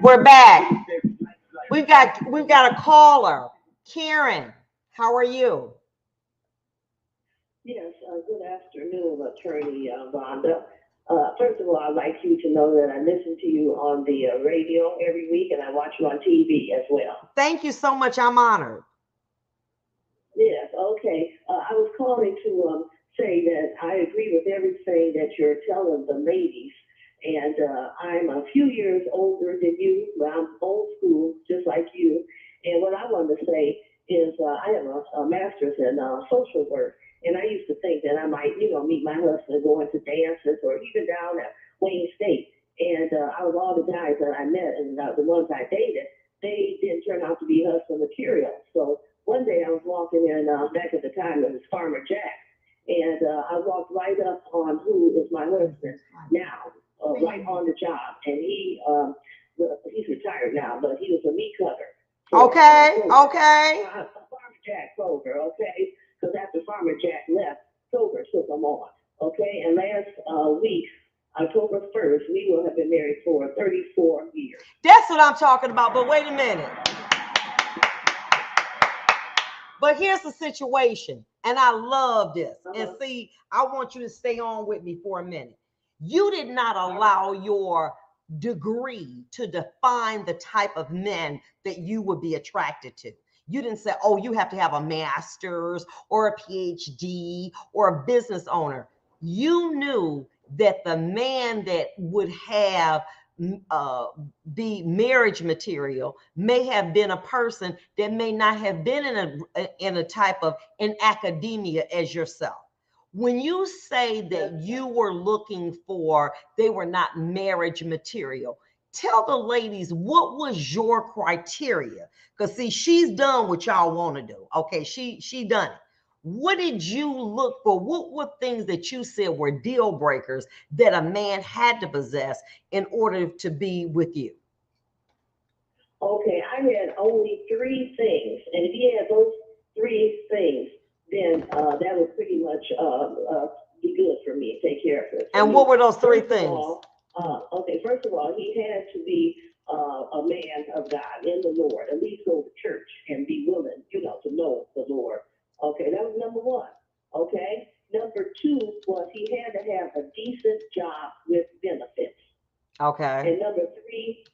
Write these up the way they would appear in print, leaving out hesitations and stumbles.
We're back. We've got a caller. Karen, how are you? Yes, good afternoon, Attorney Vonda. First of all, I'd like you to know that I listen to you on the radio every week and I watch you on TV as well. Thank you so much. I'm honored. Yes, okay. I was calling to say that I agree with everything that you're telling the ladies. And I'm a few years older than you, but I'm old school, just like you. And what I want to say is I have a master's in social work. And I used to think that I might, meet my husband going to dances or even down at Wayne State. And out of all the guys that I met and the ones I dated, they didn't turn out to be husband material. So one day I was walking in, back at the time it was Farmer Jack, and I walked right up on who is my husband now, right on the job, and well, he's retired now, but he was a meat cutter for Okay, Kroger. okay. Farmer Jack Kroger, okay? Because after Farmer Jack left, Kroger took him on, okay? And last week, October 1st, we will have been married for 34 years. That's what I'm talking about. But wait a minute. But here's the situation, and I love this. And see, I want you to stay on with me for a minute. You did not allow your degree to define the type of men that you would be attracted to. You didn't say, oh, you have to have a master's or a PhD or a business owner. You knew that the man that would have uh, be marriage material may have been a person that may not have been in a type of in academia as yourself. When you say that you were looking for, they were not marriage material, tell the ladies what was your criteria. Because see, she's done what y'all want to do. Okay, she done it. What did you look for? What were things that you said were deal breakers that a man had to possess in order to be with you? Okay, I had only three things, and if he had those three things, then that would pretty much be good for me, take care of it. And what were those three First of things? all, okay, first of all, he had to be a man of God in the Lord, at least go to church and be willing, to know the Lord. Okay, that was number one. Okay, number two was he had to have a decent job with benefits. Okay. And number three,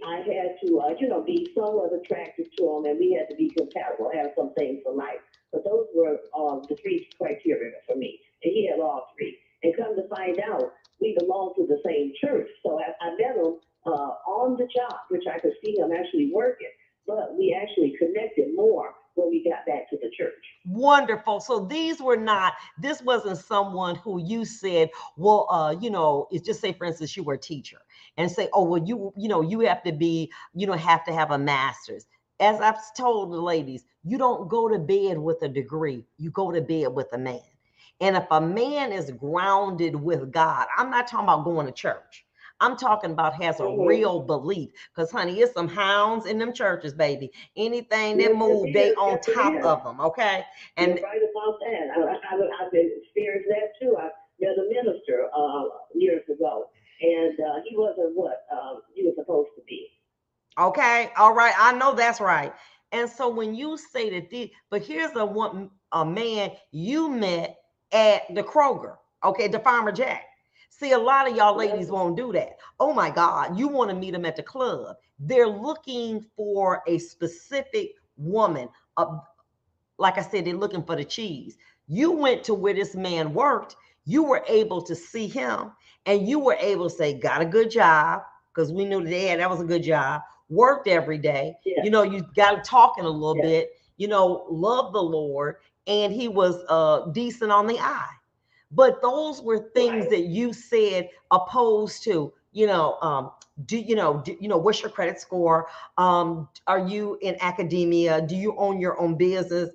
I had to, be somewhat attracted to him, and we had to be compatible, have some things for life. But those were the three criteria for me, and he had all three. And come to find out, we belong to the same church, so I met him on the job, which I could see him actually working. But we actually connected more when we got back to the church. Wonderful. So this wasn't someone who you said, well, it's just say, for instance, you were a teacher and say, oh, well, you have to be, have to have a master's. As I've told the ladies, you don't go to bed with a degree, you go to bed with a man. And if a man is grounded with God, I'm not talking about going to church. I'm talking about has a real belief. Because, honey, it's some hounds in them churches, baby. Anything that move, they on top of them, okay? And you're right about that. I've been experienced that too. I met a minister years ago, and he wasn't what he was supposed to be. Okay, all right. I know that's right. And so when you say that, but here's a man you met at the Kroger, okay, the Farmer Jack. See, a lot of y'all ladies won't do that. Oh my God, you want to meet them at the club. They're looking for a specific woman. Like I said, they're looking for the cheese. You went to where this man worked. You were able to see him, and you were able to say, got a good job, because we knew that was a good job. Worked every day. Yeah. You got talking a little bit. Loved the Lord, and he was decent on the eye. But those were things that you said opposed to, what's your credit score? Are you in academia? Do you own your own business?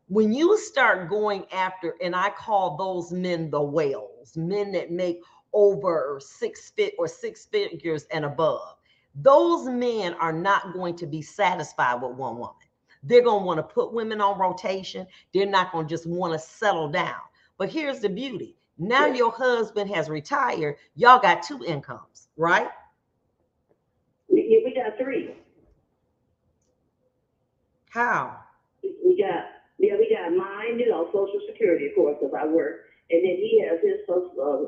When you start going after, and I call those men the whales, men that make over six figures and above, those men are not going to be satisfied with one woman. They're going to want to put women on rotation. They're not going to just want to settle down. But here's the beauty. Now your husband has retired. Y'all got 2 incomes, right? We got 3. How? We got, yeah, we got mine, Social Security, of course, because I work. And then he has his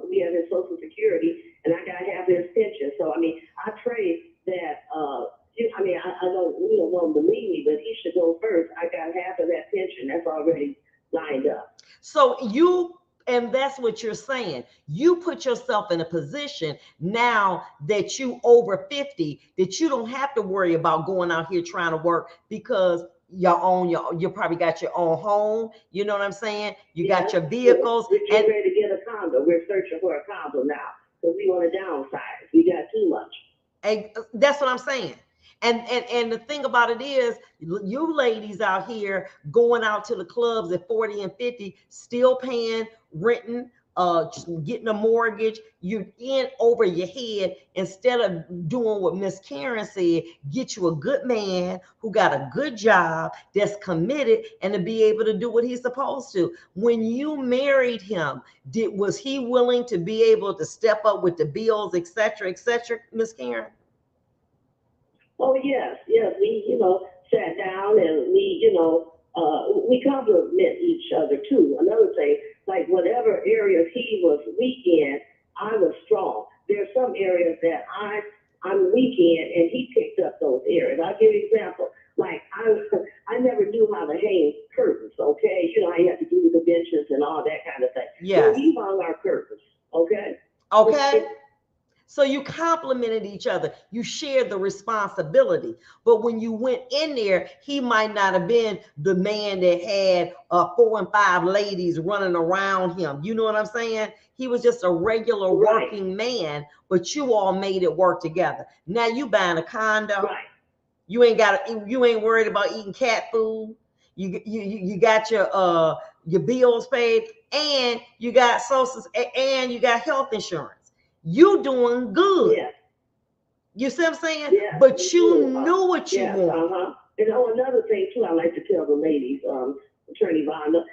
we have his Social Security, and I got half his pension. So, I mean, I pray that, I don't, we don't want him to leave me, but he should go first. I got half of that pension. That's already lined up. So and that's what you're saying. You put yourself in a position now that you over 50, that you don't have to worry about going out here trying to work, because you probably got your own home. You know what I'm saying? You got your vehicles. We're getting ready to get a condo. We're searching for a condo now because we want to downsize. We got too much. And that's what I'm saying. And the thing about it is, you ladies out here going out to the clubs at 40 and 50, still paying, renting, getting a mortgage. You're in over your head, instead of doing what Miss Karen said. Get you a good man who got a good job, that's committed, and to be able to do what he's supposed to. When you married him, was he willing to be able to step up with the bills, etc., Miss Karen? Oh, yes. We, sat down and we compliment each other too. Another thing, like whatever areas he was weak in, I was strong. There's some areas that I'm weak in, and he picked up those areas. I'll give you an example. Like I never knew how to hang curtains. Okay, you have to do the benches and all that kind of thing. Yeah. So he hung our curtains. Okay. So you complimented each other. You shared the responsibility. But when you went in there, he might not have been the man that had 4 and 5 ladies running around him. You know what I'm saying? He was just a regular working man, but you all made it work together. Now you buying a condo. Right. You ain't worried about eating cat food. You got your bills paid, and you got and you got health insurance. You doing good. Yeah. You see what I'm saying? Yeah, but you knew what you want. And another thing too, I like to tell the ladies, Attorney Vonda,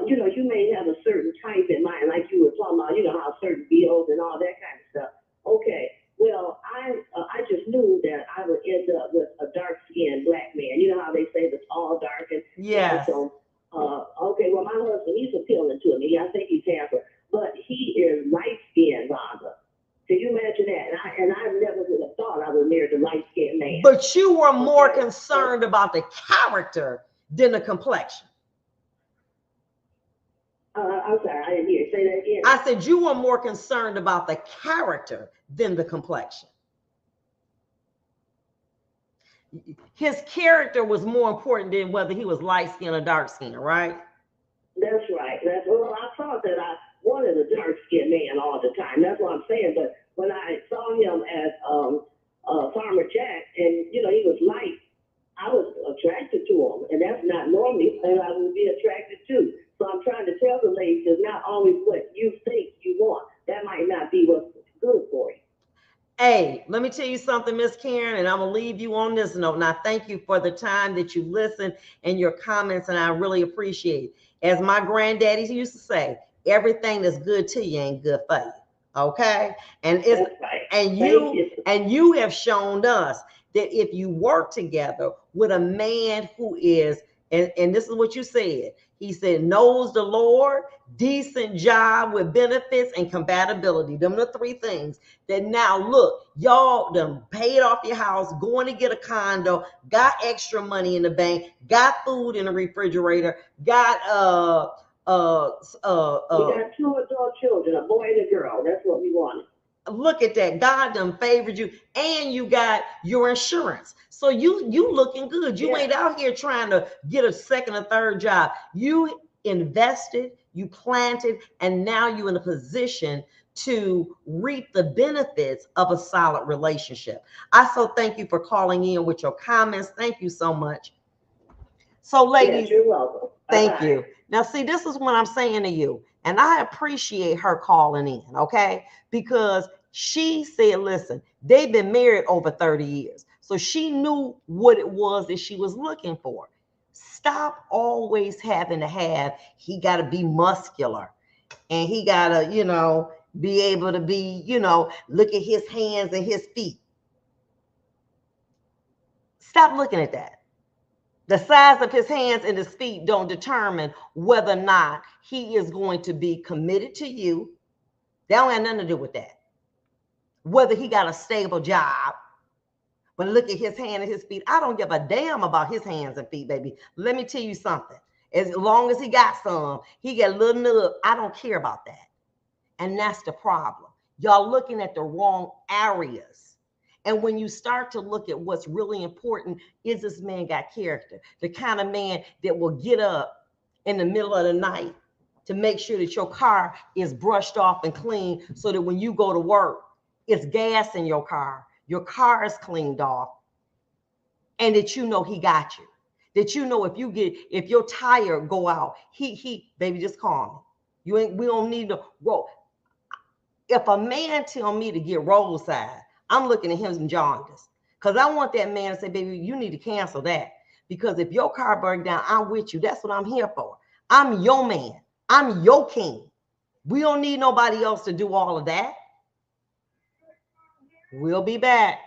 you may have a certain type in mind, like you were talking about, how certain bills and all that kind of stuff. Okay. Well, I just knew that I would end up with a dark-skinned black man. You know how they say the tall, dark, and yes. So, okay. Well, my husband, he's appealing to me. I think he's handsome, but he is light-skinned, Vonda. Can you imagine that? And I never would have thought I would marry the light-skinned man. But you were more concerned about the character than the complexion. I'm sorry, I didn't hear you. Say that again. I said you were more concerned about the character than the complexion. His character was more important than whether he was light-skinned or dark-skinned, right? That's right. Well, I thought that I wanted a dark-skinned man all the time. That's what I'm saying. But when I saw him at Farmer Jack, and he was light, I was attracted to him, and that's not normally what I would be attracted to. So I'm trying to tell the ladies, it's not always what you think you want. That might not be what's good for you. Hey, let me tell you something, Miss Karen, and I'm going to leave you on this note. Now, thank you for the time that you listen and your comments, and I really appreciate it. As my granddaddy used to say, everything that's good to you ain't good for you. Okay? And it's right. and you have shown us that if you work together with a man who is, and this is what you said, he said, knows the Lord, decent job with benefits and compatibility. Them are the 3 things that now look, y'all done paid off your house, going to get a condo, got extra money in the bank, got food in the refrigerator, got we got 2 adult children, a boy and a girl. That's what we wanted. Look at that. God done favored you, and you got your insurance. So you looking good. You ain't out here trying to get a second or third job. You invested, you planted, and now you're in a position to reap the benefits of a solid relationship. I so thank you for calling in with your comments. Thank you so much. So ladies, you're welcome. Thank you. Now, see, this is what I'm saying to you, and I appreciate her calling in, okay? Because she said, listen, they've been married over 30 years. So she knew what it was that she was looking for. Stop always having to have, he got to be muscular. and he gotta, be able to be, look at his hands and his feet. Stop looking at that. The size of his hands and his feet don't determine whether or not he is going to be committed to you. That don't have nothing to do with that. Whether he got a stable job, but look at his hand and his feet. I don't give a damn about his hands and feet, baby. Let me tell you something. As long as he got some, he got a little nub. I don't care about that. And that's the problem. Y'all looking at the wrong areas. And when you start to look at what's really important, is this man got character? The kind of man that will get up in the middle of the night to make sure that your car is brushed off and clean, so that when you go to work, it's gas in your car is cleaned off, and that he got you. That if your tire go out, he baby, just call me. We don't need to roll. If a man tell me to get roadside, I'm looking at him in jaundice, because I want that man to say, baby, you need to cancel that, because if your car burned down, I'm with you. That's what I'm here for. I'm your man. I'm your king. We don't need nobody else to do all of that. We'll be back.